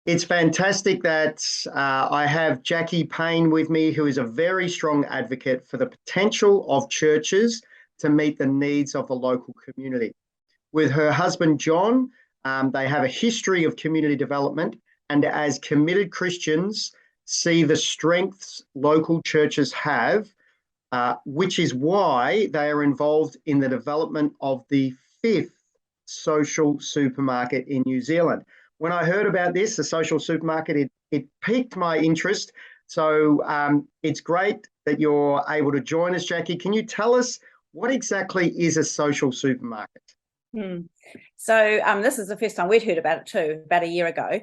It's fantastic that I have Jackie Payne with me, who is a very strong advocate for the potential of churches to meet the needs of the local community. With her husband, John, they have a history of community development, and as committed Christians, see the strengths local churches have, which is why they are involved in the development of the fifth social supermarket in New Zealand. When I heard about this, the social supermarket, it piqued my interest. So it's great that you're able to join us, Jackie. Can you tell us what exactly is a social supermarket? So this is the first time we'd heard about it too, about a year ago.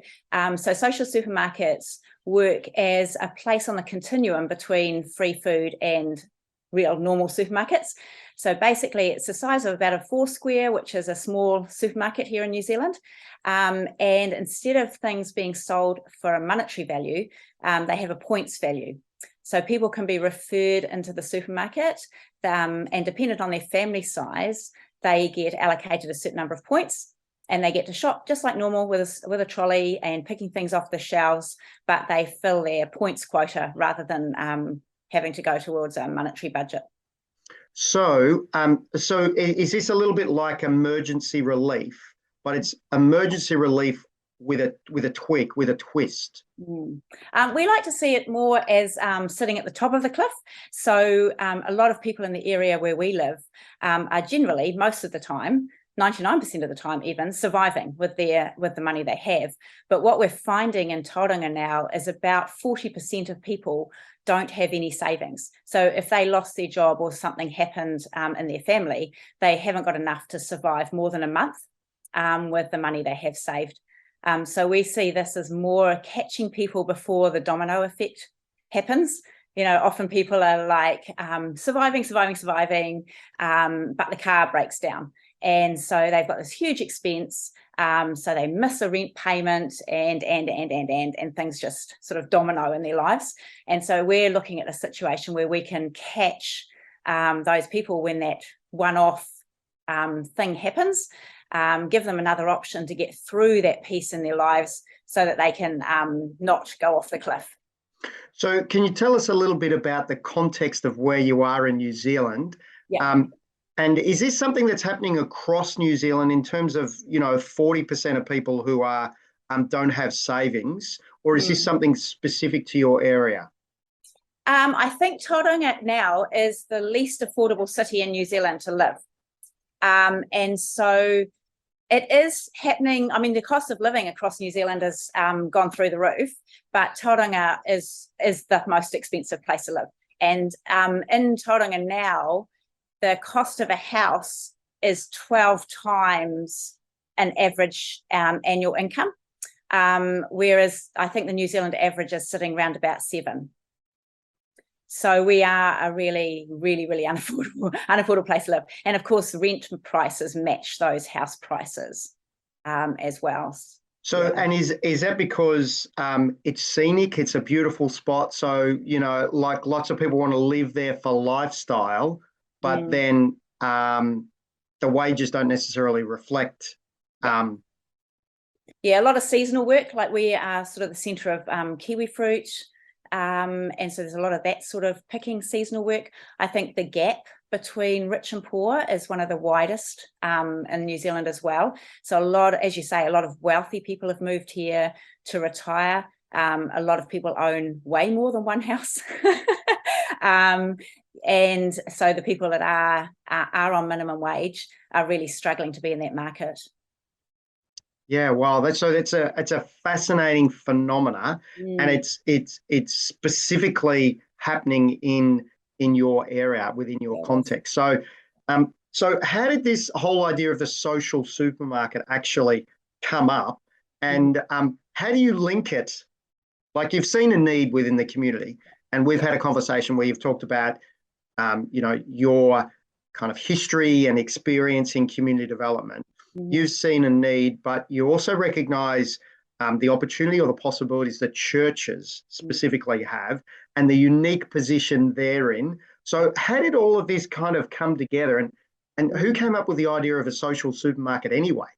So social supermarkets work as a place on the continuum between free food and real normal supermarkets. So basically it's the size of about a 4 square, which is a small supermarket here in New Zealand. And instead of things being sold for a monetary value, they have a points value. So people can be referred into the supermarket, and dependent on their family size, they get allocated a certain number of points, and they get to shop just like normal with a trolley and picking things off the shelves, but they fill their points quota rather than having to go towards a monetary budget. So is this a little bit like emergency relief, but it's emergency relief with a tweak, with a twist? We like to see it more as sitting at the top of the cliff. So a lot of people in the area where we live are generally, most of the time, 99% of the time even, surviving with the money they have. But what we're finding in Tauranga now is about 40% of people don't have any savings. So if they lost their job or something happened in their family, they haven't got enough to survive more than a month with the money they have saved. So we see this as more catching people before the domino effect happens. You know, often people are like surviving, but the car breaks down. And so they've got this huge expense. So they miss a rent payment and things just sort of domino in their lives. And so we're looking at a situation where we can catch those people when that one-off thing happens, give them another option to get through that piece in their lives so that they can not go off the cliff. So can you tell us a little bit about the context of where you are in New Zealand? Yeah. And is this something that's happening across New Zealand in terms of, 40% of people who are don't have savings, or is this something specific to your area? I think Tauranga now is the least affordable city in New Zealand to live. And so it is happening. I mean, the cost of living across New Zealand has gone through the roof, but Tauranga is the most expensive place to live. And in Tauranga now, the cost of a house is 12 times an average annual income, whereas I think the New Zealand average is sitting around about 7. So we are a really, really, really unaffordable place to live. And of course, the rent prices match those house prices as well. So, yeah. And is that because it's scenic, it's a beautiful spot? So, like lots of people want to live there for lifestyle, but then the wages don't necessarily reflect. Yeah, a lot of seasonal work, like we are sort of the centre of kiwi fruit. And so there's a lot of that sort of picking seasonal work. I think the gap between rich and poor is one of the widest in New Zealand as well. So as you say, a lot of wealthy people have moved here to retire. A lot of people own way more than one house. And so the people that are on minimum wage are really struggling to be in that market. Yeah, wow. It's a fascinating phenomena, and it's specifically happening in your area, within your context. So, so how did this whole idea of the social supermarket actually come up, and how do you link it? Like, you've seen a need within the community, and we've had a conversation where you've talked about, your kind of history and experience in community development. You've seen a need, but you also recognise the opportunity or the possibilities that churches specifically have and the unique position they're in. So how did all of this kind of come together, and who came up with the idea of a social supermarket anyway?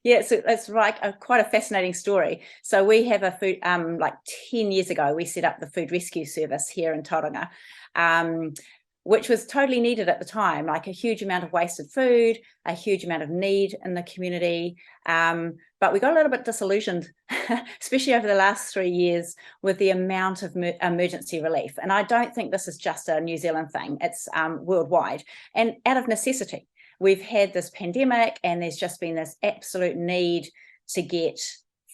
Yeah, so that's right. Quite a fascinating story. So we have a food, like 10 years ago, we set up the food rescue service here in Tauranga, which was totally needed at the time, like a huge amount of wasted food, a huge amount of need in the community. But we got a little bit disillusioned, especially over the last 3 years, with the amount of emergency relief. And I don't think this is just a New Zealand thing, it's worldwide and out of necessity. We've had this pandemic and there's just been this absolute need to get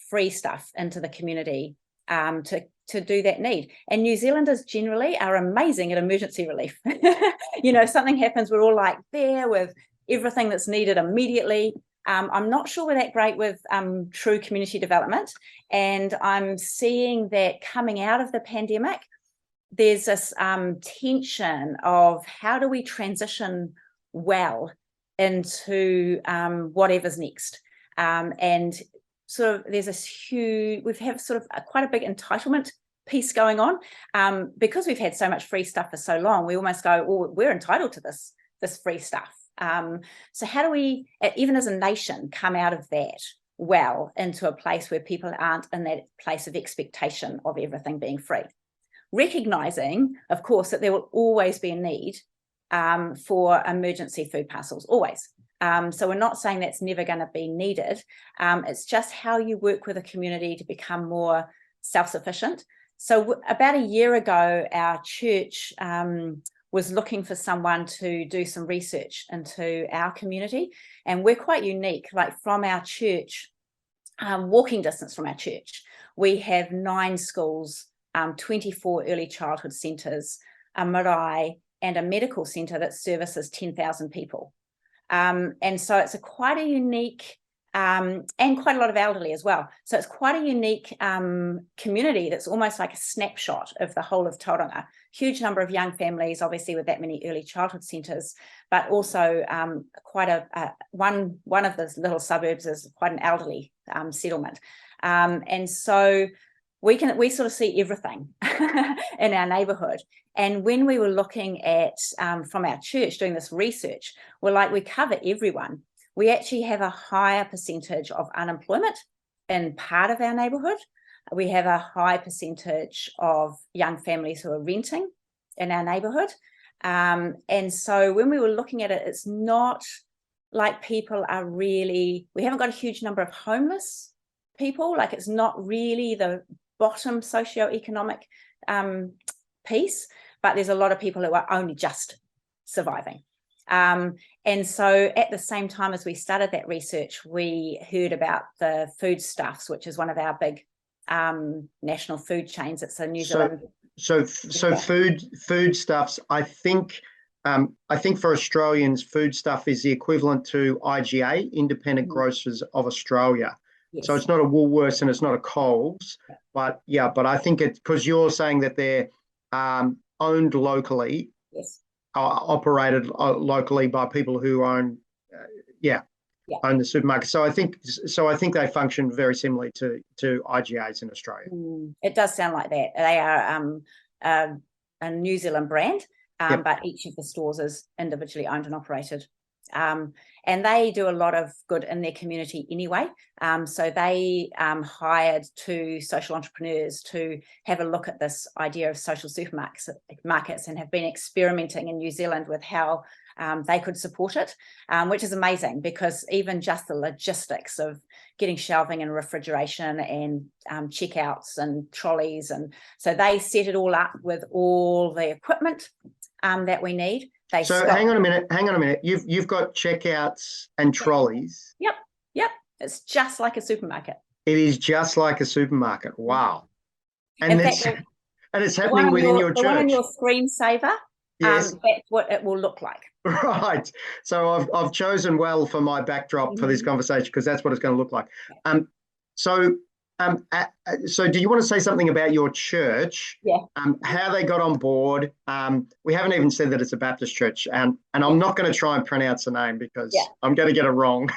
free stuff into the community to do that need. And New Zealanders generally are amazing at emergency relief. You know, something happens, we're all like there with everything that's needed immediately. I'm not sure we're that great with true community development. And I'm seeing that coming out of the pandemic, there's this tension of how do we transition well into whatever's next. And sort of there's this huge, we've had sort of quite a big entitlement piece going on because we've had so much free stuff for so long. We almost go, oh, we're entitled to this free stuff. So how do we, even as a nation, come out of that well into a place where people aren't in that place of expectation of everything being free? Recognizing, of course, that there will always be a need for emergency food parcels, always. So we're not saying that's never going to be needed. It's just how you work with a community to become more self-sufficient. So about a year ago, our church was looking for someone to do some research into our community. And we're quite unique, like from our church, walking distance from our church, we have 9 schools, 24 early childhood centres, a marae, and a medical centre that services 10,000 people. And so it's quite a unique, and quite a lot of elderly as well. So it's quite a unique community that's almost like a snapshot of the whole of Tauranga. Huge number of young families, obviously with that many early childhood centres, but also quite one of the little suburbs is quite an elderly settlement. And so we sort of see everything in our neighbourhood. And when we were looking at, from our church, doing this research, we're like, we cover everyone. We actually have a higher percentage of unemployment in part of our neighbourhood. We have a high percentage of young families who are renting in our neighbourhood. And so when we were looking at it, it's not like people are really, we haven't got a huge number of homeless people. Like it's not really the bottom socioeconomic piece, but there's a lot of people who are only just surviving. And so at the same time as we started that research, we heard about the foodstuffs, which is one of our big national food chains. It's a New Zealand. So foodstuffs, I think for Australians, foodstuff is the equivalent to IGA, Independent Grocers of Australia. Yes. So it's not a Woolworths and it's not a Coles, but I think it's because you're saying that they're owned locally. Yes. Operated locally by people who own own the supermarket. So I think they function very similarly to IGAs in Australia. It does sound like that. They are a New Zealand brand, but each of the stores is individually owned and operated. And they do a lot of good in their community anyway. So they hired 2 social entrepreneurs to have a look at this idea of social supermarkets and have been experimenting in New Zealand with how they could support it, which is amazing because even just the logistics of getting shelving and refrigeration and checkouts and trolleys. And so they set it all up with all the equipment that we need. Hang on a minute. You've got checkouts and trolleys. Yep. It's just like a supermarket. It is just like a supermarket. Wow. And it's happening within your church. The one on your screensaver. Yes. That's what it will look like. Right. So I've chosen well for my backdrop for this conversation because that's what it's going to look like. So do you want to say something about your church? Yeah. How they got on board? We haven't even said that it's a Baptist church, and I'm not going to try and pronounce the name because I'm going to get it wrong.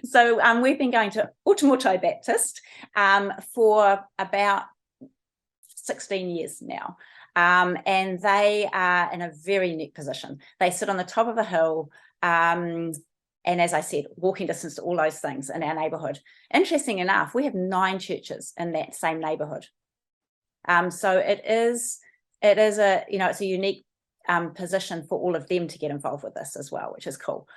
So we've been going to Otumoetai Baptist for about 16 years now. And they are in a very unique position. They sit on the top of a hill, and And as I said, walking distance to all those things in our neighbourhood. Interesting enough, we have 9 churches in that same neighbourhood. So it is a, it's a unique position for all of them to get involved with this as well, which is cool.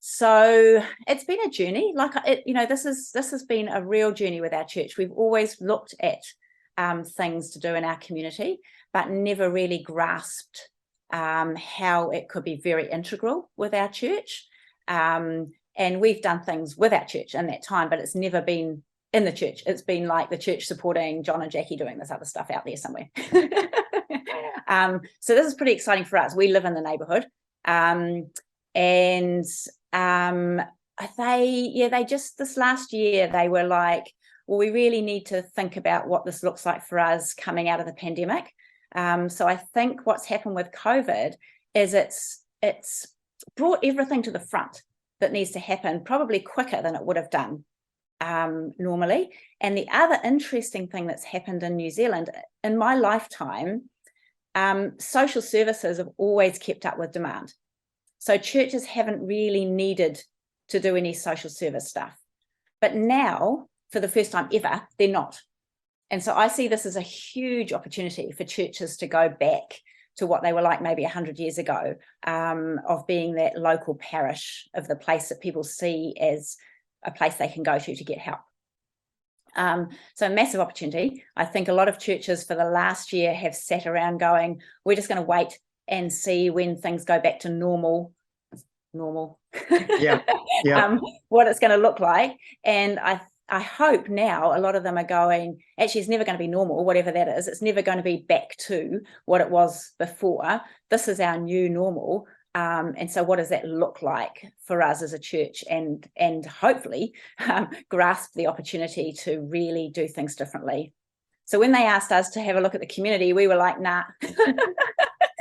So it's been a journey. This has been a real journey with our church. We've always looked at things to do in our community, but never really grasped how it could be very integral with our church. And we've done things with our church in that time, but it's never been in the church. It's been like the church supporting John and Jackie doing this other stuff out there somewhere. So this is pretty exciting for us. We live in the neighborhood. They just, this last year, they were like, well, we really need to think about what this looks like for us coming out of the pandemic. So I think what's happened with COVID is it's brought everything to the front that needs to happen probably quicker than it would have done normally. And the other interesting thing that's happened in New Zealand in my lifetime, social services have always kept up with demand. So churches haven't really needed to do any social service stuff. But now, for the first time ever, they're not. And so I see this as a huge opportunity for churches to go back to what they were like maybe 100 years ago, of being that local parish of the place that people see as a place they can go to get help. So massive opportunity. I think a lot of churches for the last year have sat around going, we're just going to wait and see when things go back to normal, Yeah. what it's going to look like. And I hope now a lot of them are going, actually, it's never going to be normal, whatever that is. It's never going to be back to what it was before. This is our new normal. And so what does that look like for us as a church, and hopefully grasp the opportunity to really do things differently. So when they asked us to have a look at the community, we were like, nah,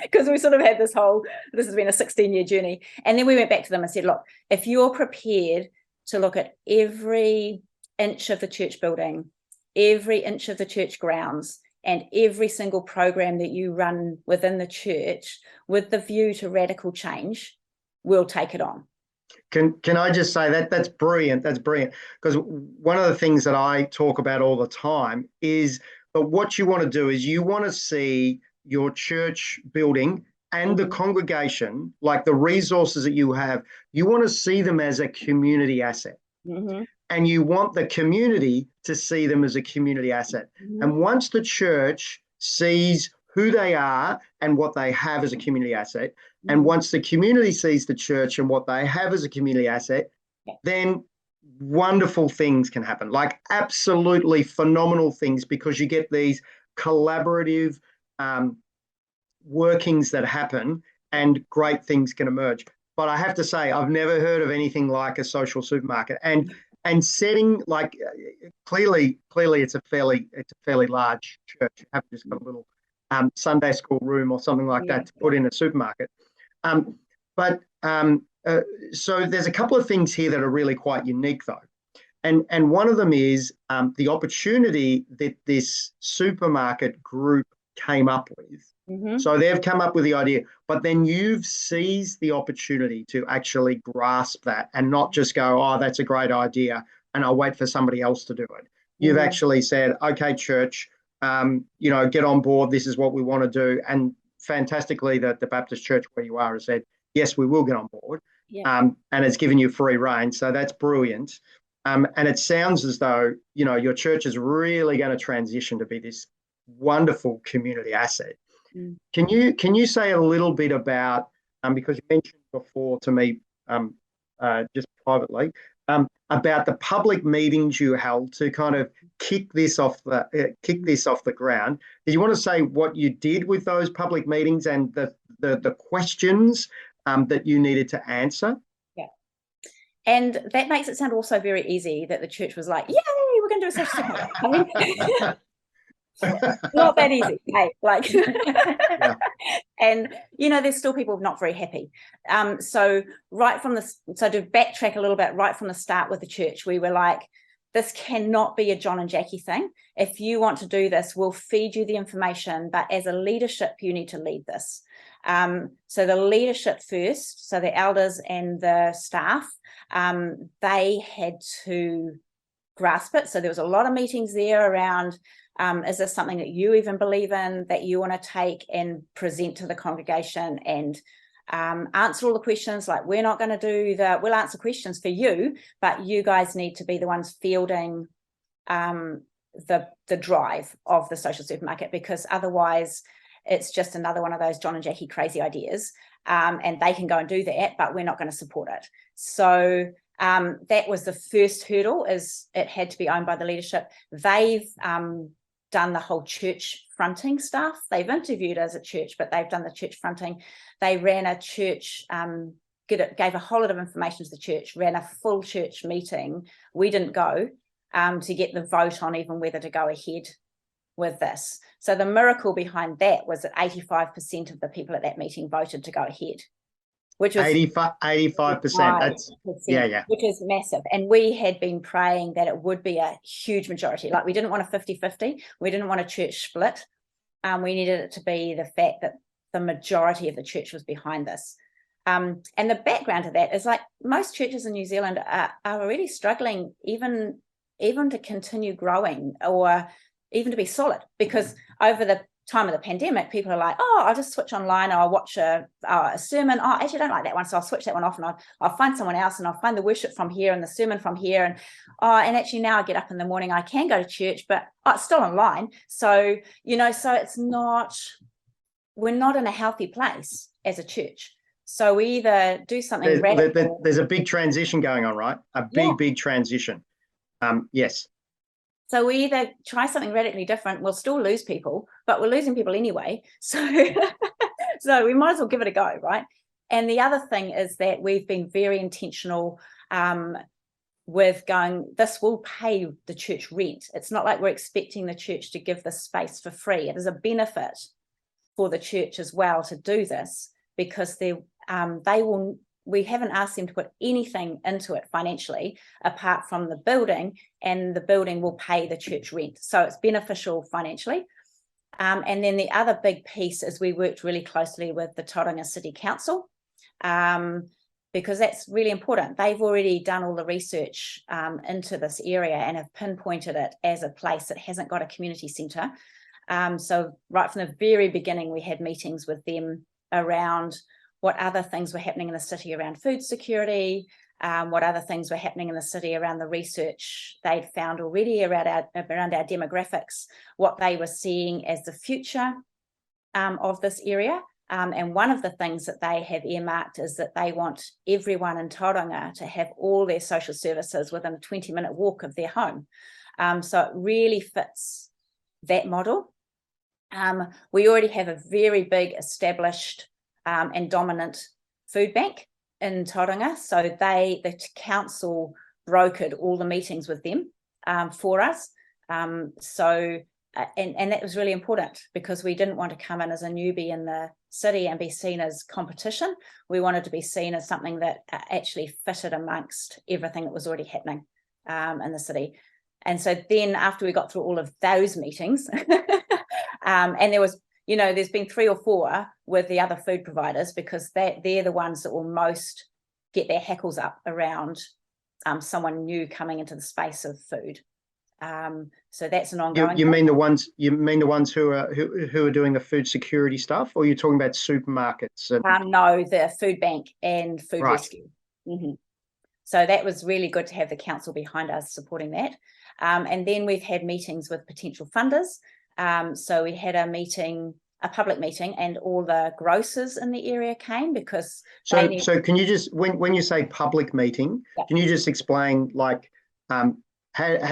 because we sort of had this has been a 16-year journey. And then we went back to them and said, look, if you're prepared to look at every inch of the church building, every inch of the church grounds, and every single program that you run within the church with the view to radical change, we'll take it on. Can I just say that's brilliant. That's brilliant. Because one of the things that I talk about all the time is, but what you want to do is you want to see your church building and the congregation, like the resources that you have, you want to see them as a community asset. Mm-hmm. And you want the community to see them as a community asset. Mm-hmm. And once the church sees who they are and what they have as a community asset, mm-hmm. and once the community sees the church and what they have as a community asset, then wonderful things can happen, like absolutely phenomenal things, because you get these collaborative workings that happen and great things can emerge. But I have to say, I've never heard of anything like a social supermarket. And setting, like, clearly it's a fairly large church. You haven't just got a little Sunday school room or something like that to put in a supermarket. So there's a couple of things here that are really quite unique, though. And one of them is the opportunity that this supermarket group came up with. Mm-hmm. So they've come up with the idea, but then you've seized the opportunity to actually grasp that and not just go, oh, that's a great idea, and I'll wait for somebody else to do it. You've actually said, okay, church, get on board. This is what we want to do. And fantastically, the Baptist church where you are has said, yes, we will get on board. Yeah. And it's given you free rein. So that's brilliant. And it sounds as though, your church is really going to transition to be this wonderful community asset. Mm. Can you say a little bit about, because you mentioned before to me, just privately, about the public meetings you held to kind of kick this off the ground? Did you want to say what you did with those public meetings and the questions that you needed to answer? Yeah. And that makes it sound also very easy that the church was like, yay, we're going to do a social supermarket. Not that easy, hey, like, yeah. And there's still people not very happy. So to backtrack a little bit, right from the start with the church, we were like, this cannot be a John and Jackie thing. If you want to do this, we'll feed you the information, but as a leadership, you need to lead this. So the leadership first, so the elders and the staff, they had to grasp it. So there was a lot of meetings there around, is this something that you even believe in, that you want to take and present to the congregation, and answer all the questions? Like, we're not going to do we'll answer questions for you, but you guys need to be the ones fielding the drive of the social supermarket, because otherwise it's just another one of those John and Jackie crazy ideas, and they can go and do that, but we're not going to support it. So that was the first hurdle, is it had to be owned by the leadership. They've done the whole church fronting stuff. They've interviewed us at church, but they've done the church fronting. They ran a church, gave a whole lot of information to the church, ran a full church meeting. We didn't go to get the vote on even whether to go ahead with this. So the miracle behind that was that 85% of the people at that meeting voted to go ahead, which was 85%. That's yeah, which is massive. And we had been praying that it would be a huge majority. Like, we didn't want a 50-50. We didn't want a church split. We needed it to be the fact that the majority of the church was behind this. And the background to that is, like, most churches in New Zealand are already struggling even to continue growing, or even to be solid, because over the time of the pandemic, people are like, oh, I'll just switch online, or I'll watch a sermon. Oh, actually, I don't like that one, so I'll switch that one off, and I'll find someone else, and I'll find the worship from here and the sermon from here, and actually now I get up in the morning, I can go to church, but it's still online. So, so it's not, we're not in a healthy place as a church. So we either do something radical. There's a big transition going on, right? A big transition. Yes. So we either try something radically different, we'll still lose people, but we're losing people anyway. So, so we might as well give it a go, right? And the other thing is that we've been very intentional with going, this will pay the church rent. It's not like we're expecting the church to give this space for free. It is a benefit for the church as well to do this, because we haven't asked them to put anything into it financially apart from the building, and the building will pay the church rent. So it's beneficial financially. And then the other big piece is we worked really closely with the Tauranga City Council, because that's really important. They've already done all the research into this area and have pinpointed it as a place that hasn't got a community centre. So right from the very beginning, we had meetings with them around what other things were happening in the city around food security, what other things were happening in the city around the research they'd found already around our demographics, what they were seeing as the future of this area. And one of the things that they have earmarked is that they want everyone in Tauranga to have all their social services within a 20-minute walk of their home. So it really fits that model. We already have a very big established and dominant food bank in Tauranga. So the council brokered all the meetings with them for us. And that was really important, because we didn't want to come in as a newbie in the city and be seen as competition. We wanted to be seen as something that actually fitted amongst everything that was already happening in the city. And so then after we got through all of those meetings, and there was, there's been 3 or 4 with the other food providers, because they're the ones that will most get their hackles up around someone new coming into the space of food. So that's an ongoing. You mean the ones who are doing the food security stuff, or you're talking about supermarkets? No, the food bank and food Right. rescue. Mm-hmm. So that was really good to have the council behind us supporting that. And then we've had meetings with potential funders. So we had a public meeting, and all the grocers in the area came, because so can you just, when you say public meeting, can you just explain, like, how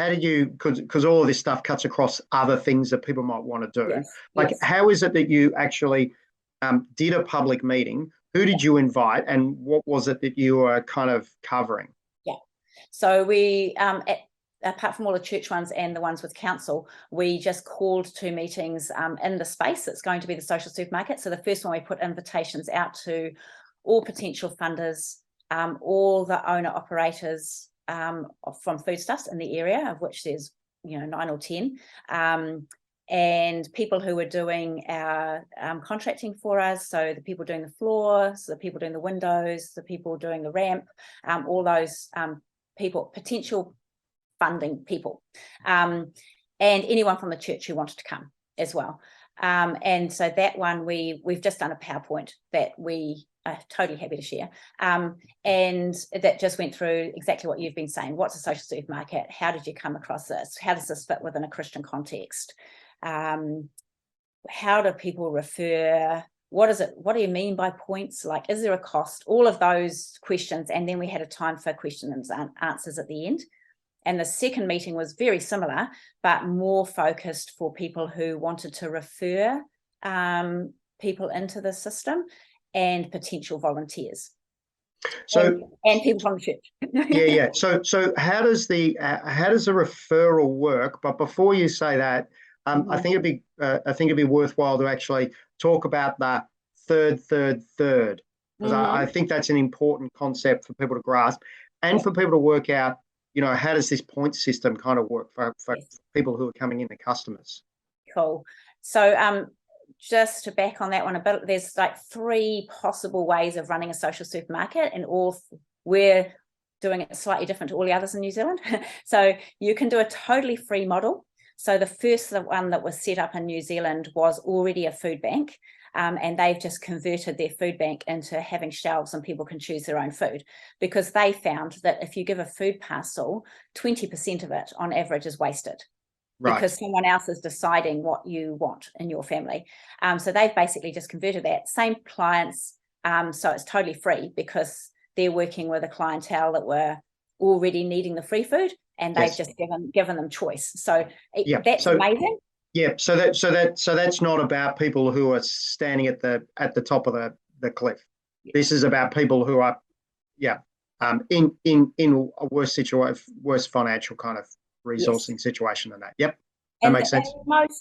did you, because all of this stuff cuts across other things that people might want to do. How is it that you actually did a public meeting? Who did you invite, and what was it that you were kind of covering? So we apart from all the church ones and the ones with council, we just called 2 meetings in the space that's going to be the social supermarket. So the first one, we put invitations out to all potential funders, all the owner operators from foodstuffs in the area, of which there's 9 or 10, and people who were doing our contracting for us, so the people doing the floor, so the people doing the windows, the people doing the ramp, all those people, potential funding people, and anyone from the church who wanted to come as well. And so that one we've just done a PowerPoint that we are totally happy to share, and that just went through exactly what you've been saying. What's a social supermarket? How did you come across this? How does this fit within a Christian context? How do people refer? What is it? What do you mean by points? Like, is there a cost? All of those questions. And then we had a time for questions and answers at the end. And the second meeting was very similar, but more focused for people who wanted to refer people into the system and potential volunteers. So and people from the church. Yeah. So how does the referral work? But before you say that, I think it'd be worthwhile to actually talk about the third, because I think that's an important concept for people to grasp and for people to work out. How does this point system kind of work for people who are coming in, the customers? Cool. So just to back on that one a bit, there's like 3 possible ways of running a social supermarket, and we're doing it slightly different to all the others in New Zealand. So you can do a totally free model. So the first one that was set up in New Zealand was already a food bank, and they've just converted their food bank into having shelves and people can choose their own food, because they found that if you give a food parcel, 20% of it on average is wasted. Right. Because someone else is deciding what you want in your family. So they've basically just converted that. Same clients, so it's totally free because they're working with a clientele that were already needing the free food, and they've just given them choice. So that's amazing. Yeah. So that's not about people who are standing at the top of the cliff. Yeah. This is about people who are in a worse financial kind of resourcing situation than that. Yep. That makes sense.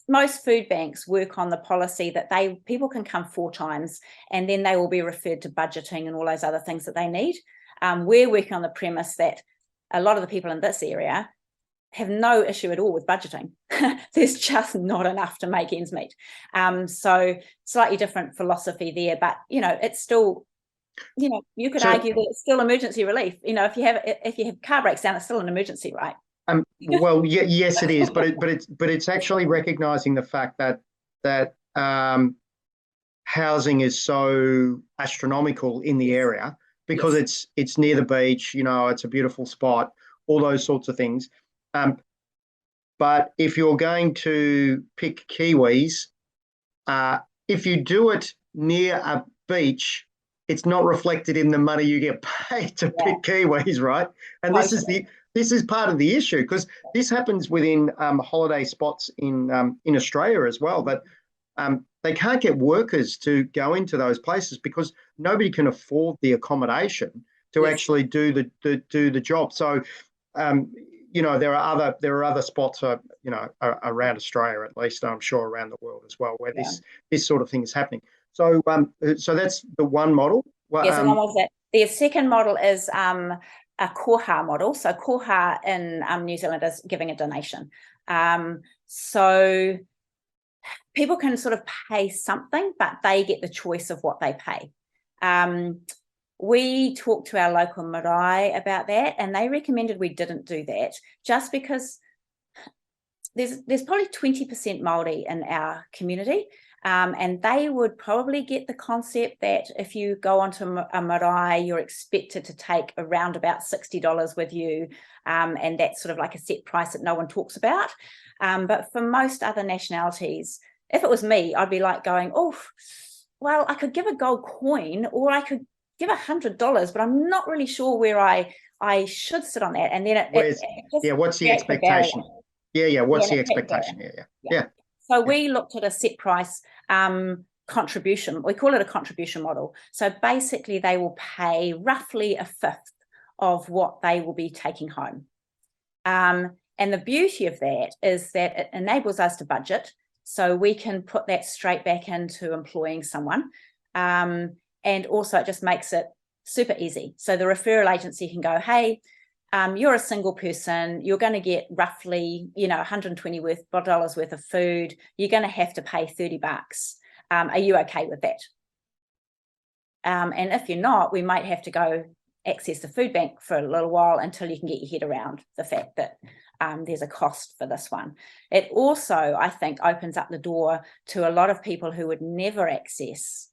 Most food banks work on the policy that people can come 4 times and then they will be referred to budgeting and all those other things that they need. We're working on the premise that a lot of the people in this area have no issue at all with budgeting. There's just not enough to make ends meet. So slightly different philosophy there, but it's still, you could argue that it's still emergency relief. If you have car breaks down, it's still an emergency, right? Well, yes, it is, but it's actually recognizing the fact that housing is so astronomical in the area because it's near the beach. It's a beautiful spot, all those sorts of things. But if you're going to pick Kiwis, if you do it near a beach, it's not reflected in the money you get paid to pick Kiwis, right? And this is part of the issue, because this happens within holiday spots in Australia as well, that they can't get workers to go into those places because nobody can afford the accommodation to actually do the job. So there are other spots around Australia, at least, I'm sure around the world as well, where this sort of thing is happening. So that's the one model. Yes, one was that. The second model is a koha model. So koha in New Zealand is giving a donation. So people can sort of pay something, but they get the choice of what they pay. We talked to our local marae about that, and they recommended we didn't do that, just because there's probably 20% Māori in our community, and they would probably get the concept that if you go onto a marae, you're expected to take around about $60 with you, and that's sort of like a set price that no one talks about. But for most other nationalities, if it was me, I'd be like going, oh, well, I could give a gold coin, or I could give $100, but I'm not really sure where I should sit on that. And then what's the expectation? What's the expectation? Yeah. So we looked at a set price contribution. We call it a contribution model. So basically they will pay roughly a fifth of what they will be taking home. And the beauty of that is that it enables us to budget, so we can put that straight back into employing someone. And also it just makes it super easy. So the referral agency can go, hey, you're a single person, you're going to get roughly, $120 worth of food. You're going to have to pay $30. Are you okay with that? And if you're not, we might have to go access the food bank for a little while until you can get your head around the fact that there's a cost for this one. It also, I think, opens up the door to a lot of people who would never access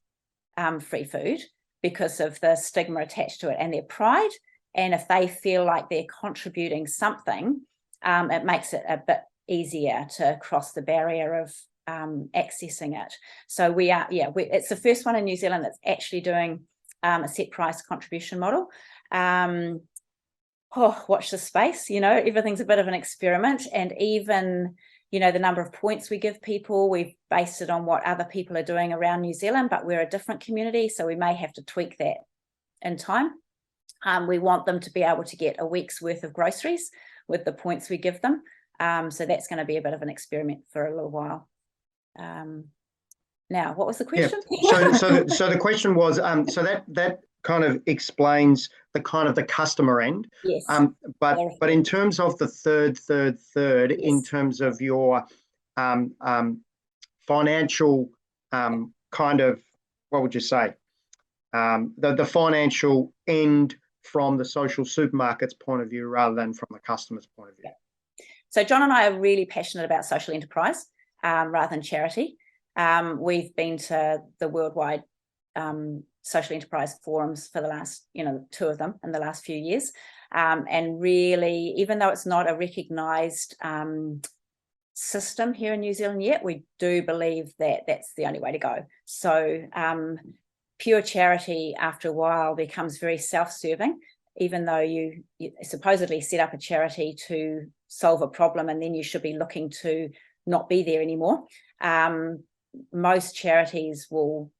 free food because of the stigma attached to it and their pride. And if they feel like they're contributing something, it makes it a bit easier to cross the barrier of accessing it. So it's the first one in New Zealand that's actually doing a set price contribution model. Watch the space, everything's a bit of an experiment. And even, the number of points we give people, we've based it on what other people are doing around New Zealand, but we're a different community, so we may have to tweak that in time. We want them to be able to get a week's worth of groceries with the points we give them. So that's going to be a bit of an experiment for a little while. Now, what was the question? Yeah. So the question was, so that kind of explains the customer end. Yes. But in terms of the third, yes, in terms of your financial kind of, what would you say? The financial end from the social supermarket's point of view rather than from the customer's point of view. So John and I are really passionate about social enterprise rather than charity. We've been to the worldwide social enterprise forums for the last, 2 of them in the last few years. And really, even though it's not a recognised system here in New Zealand yet, we do believe that that's the only way to go. So pure charity after a while becomes very self-serving, even though you supposedly set up a charity to solve a problem and then you should be looking to not be there anymore. Most charities will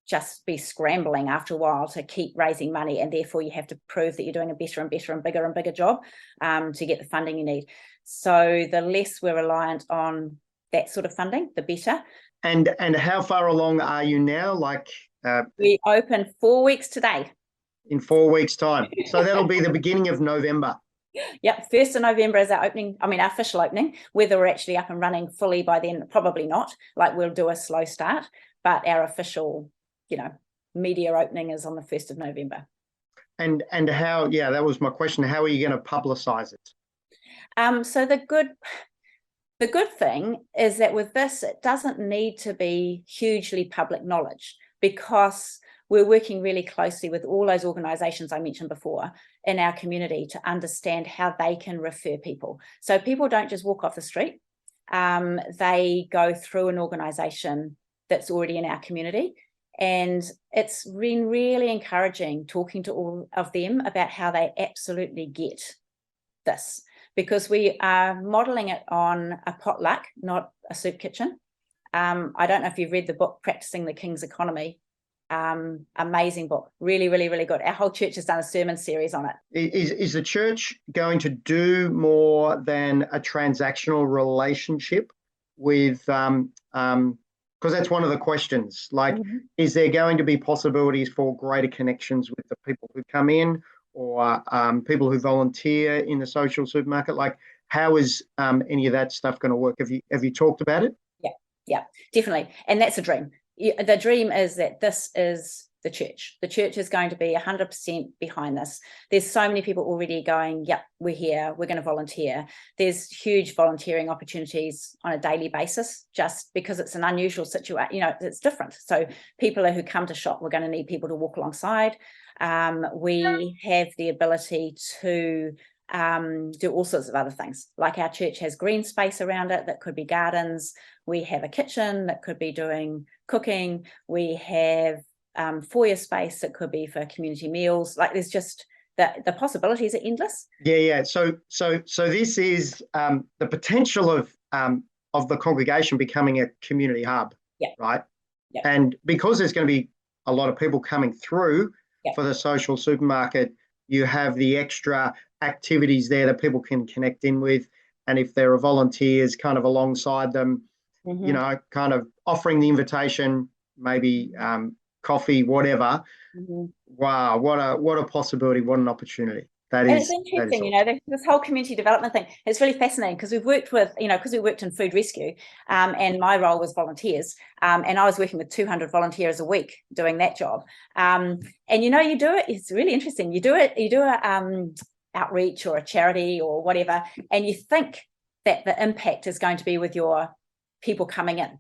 just be scrambling after a while to keep raising money, and therefore you have to prove that you're doing a better and better and bigger job to get the funding you need. So the less we're reliant on that sort of funding, the better. And how far along are you now? We open 4 weeks today. In 4 weeks' time. So that'll be the beginning of November. Yep, 1st of November is our opening, our official opening. Whether we're actually up and running fully by then, probably not. We'll do a slow start, but our official, media opening is on the 1st of November. And how, that was my question. How are you going to publicise it? So the good thing is that with this, it doesn't need to be hugely public knowledge, because we're working really closely with all those organisations I mentioned before in our community to understand how they can refer people. So people don't just walk off the street. They go through an organisation that's already in our community. And it's been really encouraging talking to all of them about how they absolutely get this, because we are modelling it on a potluck, not a soup kitchen. I don't know if you've read the book, Practicing the King's Economy. Amazing book, really, really, really good. Our whole church has done a sermon series on it. Is the church going to do more than a transactional relationship with, because that's one of the questions, is there going to be possibilities for greater connections with the people who come in, or people who volunteer in the social supermarket? How is any of that stuff going to work? Have you talked about it? Yeah, definitely. And that's a dream. The dream is that this is the church. The church is going to be 100% behind this. There's so many people already going, yep, we're here, we're going to volunteer. There's huge volunteering opportunities on a daily basis, just because it's an unusual situation, it's different. So people who come to shop, we're going to need people to walk alongside. We have the ability to do all sorts of other things. Like our church has green space around it that could be gardens. We have a kitchen that could be doing cooking. We have foyer space that could be for community meals. There's just the possibilities are endless. Yeah. So this is the potential of the congregation becoming a community hub. Yeah. Right. Yeah. And because there's going to be a lot of people coming through for the social supermarket, you have the extra activities there that people can connect in with. And if there are volunteers kind of alongside them, kind of offering the invitation, maybe coffee, whatever. Wow, what a possibility, what an opportunity. That And is, it's interesting, awesome. this whole community development thing. It's really fascinating because we've worked with, because we worked in food rescue, and my role was volunteers, and I was working with 200 volunteers a week doing that job. And you do it. It's really interesting. You do a outreach or a charity or whatever, and you think that the impact is going to be with your people coming in,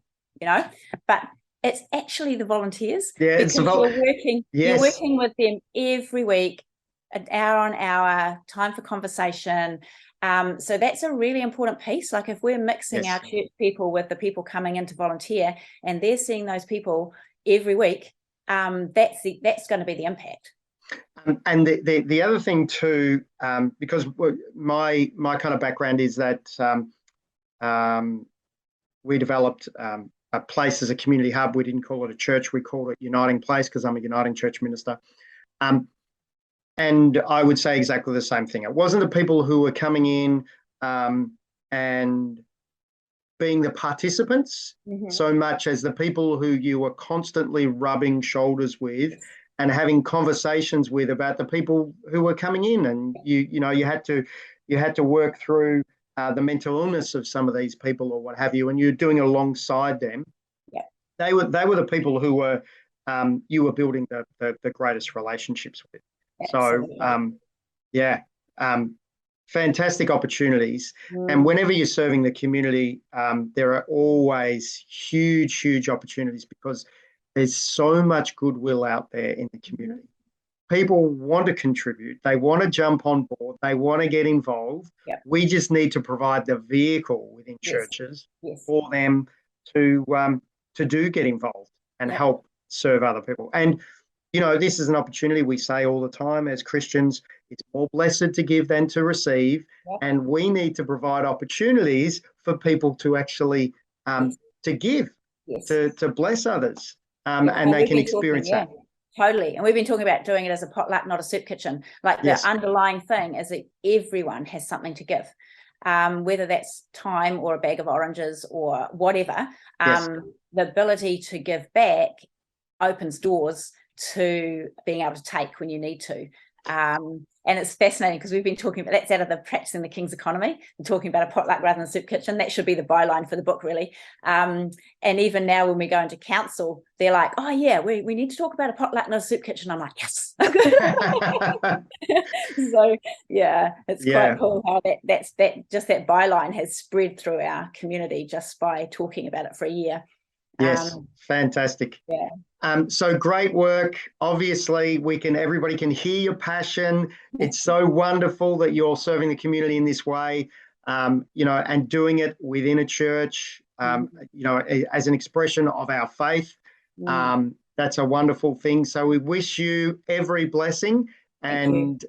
but it's actually the volunteers. Yeah, because you're working with them every week, an hour on hour, time for conversation. So that's a really important piece. Like if we're mixing our church people with the people coming in to volunteer and they're seeing those people every week, that's going to be the impact. And the other thing too, because my kind of background is that we developed a place as a community hub. We didn't call it a church. We called it Uniting Place because I'm a Uniting Church minister. And I would say exactly the same thing. It wasn't the people who were coming in and being the participants so much as the people who you were constantly rubbing shoulders with and having conversations with about the people who were coming in. And you had to work through the mental illness of some of these people or what have you, and you're doing it alongside them. Yeah. They were the people who were you were building the greatest relationships with. Absolutely. So fantastic opportunities. And whenever you're serving the community, there are always huge opportunities because there's so much goodwill out there in the community. People want to contribute. They want to jump on board. They want to get involved. Yep. We just need to provide the vehicle within churches for them to do get involved and help serve other people. And this is an opportunity we say all the time as Christians. It's more blessed to give than to receive. Yep. And we need to provide opportunities for people to actually to give, to bless others, and they can experience that. Totally. And we've been talking about doing it as a potluck, not a soup kitchen. Like the underlying thing is that everyone has something to give, whether that's time or a bag of oranges or whatever. The ability to give back opens doors to being able to take when you need to. And it's fascinating because we've been talking about that's out of the Practicing the King's Economy and talking about a potluck rather than a soup kitchen. That should be the byline for the book, really. And even now when we go into council, they're like, oh yeah, we need to talk about a potluck, not a soup kitchen. I'm like, yes. So it's quite cool how that byline has spread through our community just by talking about it for a year. Yes, fantastic. Yeah. So great work. Obviously, everybody can hear your passion. It's so wonderful that you're serving the community in this way, and doing it within a church, as an expression of our faith. That's a wonderful thing. So we wish you every blessing, and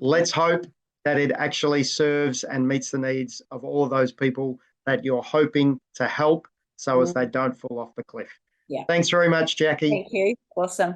let's hope that it actually serves and meets the needs of all of those people that you're hoping to help so as they don't fall off the cliff. Yeah. Thanks very much, Jackie. Thank you. Awesome.